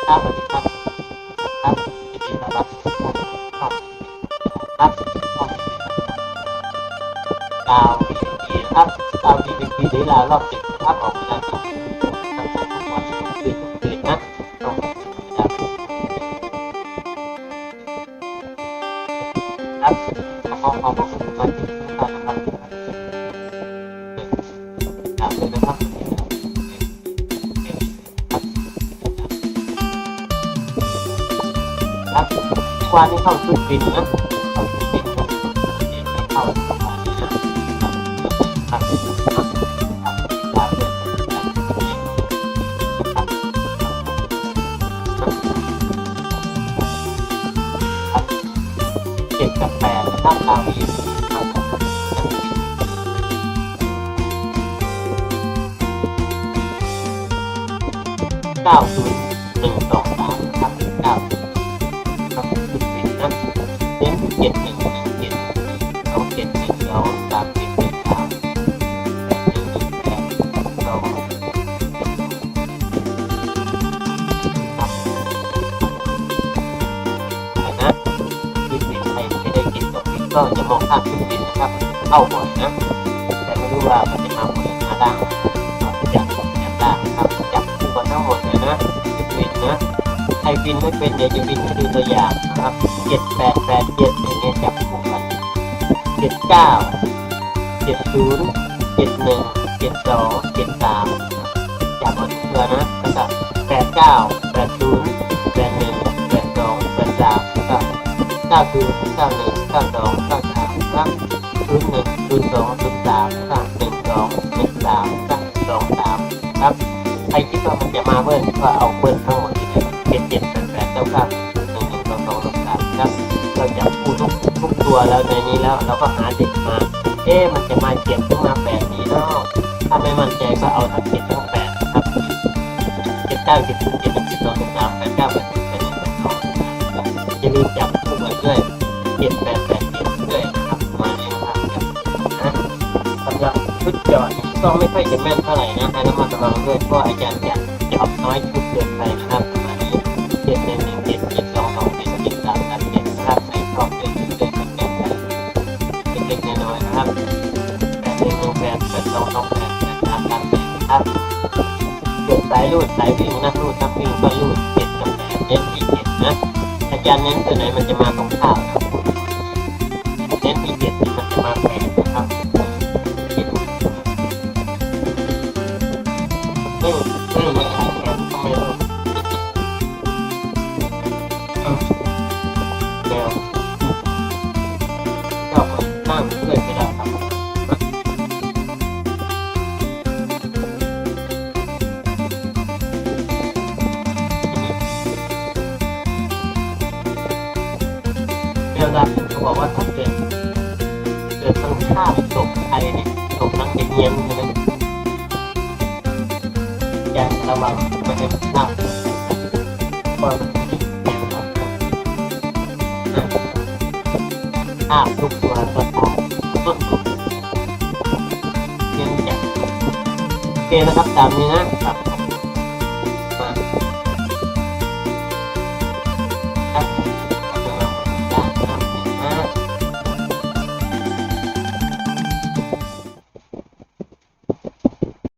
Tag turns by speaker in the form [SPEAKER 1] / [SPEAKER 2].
[SPEAKER 1] ครับสวัสดีครับครับยินดีต้อนรับทุกท่านครับครับข้อที่ดาวดีครับดาวดีเป็นปีนี้ลารอบ10ครับออกเวลาตั้งแต่ทุกวันทุกคืนนะต้องครับขอขอบคุณมากที่ทุกท่านนะครับครับเลยนะครับครับวันนี้เข้าชุดบินนะเข้าชุดบินเข้าประมาณนี้นะครับ7 กับ 8นะครับตามนี้ครับ90123ครับ9ครับชุดบินนะเน้น7117เอา71แล้วตามติดเป็น3ก็จะมองข้ามชุดบินนะครับเข้าบ่อยนะแต่ไม่รู้ว่ามันจะมาหมดมาล่างจับแอบล่างครับจับคู่กันทั้งหมดเลยนะชุดบินนะใครบินไม่เป็นเดี๋ยวจะบินให้ดูตัวอย่างนะครับ7887อย่างเงี้ยจับคู่กัน79 70 71 72 73จับเอาทุกตัวนะแล้วก็89 80 81 82 83แล้วก็90 91 92 93ครับ01 02 03ครับ12 13ครับ23ครับใครคิดว่ามันจะมาเบิ้ลก็เอาเบิ้ลทั้งหมดที่นี่77 88 99 11 22 23ครับเราจับคู่ทุกตัวแล้วในนี้แล้วเราก็หาเด็กมามันจะมา7ขึ้นมา8นี้แล้วถ้าไม่มั่นใจก็เอาทั้ง7ทั้ง8ครับ79 70 71 72 23 89 80 81 จะมีจับคู่กันด้วย7887ด้วยนะครับมาเลยนะครับนะสำหรับชุดจอดก็ไม่ค่อยจะแม่นเท่าไหร่นะให้ระมัดระวังด้วยเพราะอาจารย์จะจับน้อยชุดเกินไปนะครับประมาณนี้711 722 723 37นะครับในกรอบด้วยชุดเกินกันไปเล็กๆน้อยๆนะครับ8118 8228 83 38ครับเกิดสายรูดสายวิ่งนักรูดนักวิ่งก็รูด7กับ8เน้นที่7นะอาจารย์เน้นตัวไหนมันจะมาตรงข้ามครับเน้นที่7มันจะมา8นะครับไม่ขายแขนก็ไม่รู้แนวก็ตั้งเพื่อเวลาครับเวลาเขาบอกว่าถ้าเกิดทั้งข้าวตกไทยเนี่ยตกทั้งเงียบๆใช่ไหมอย่าระวังไม่ให้มันข้าวเพราะมันติดแนวครับข้าวทุกตัวก็ตายต้นทุนเรียนจากโอเคนะครับตามนี้นะครับ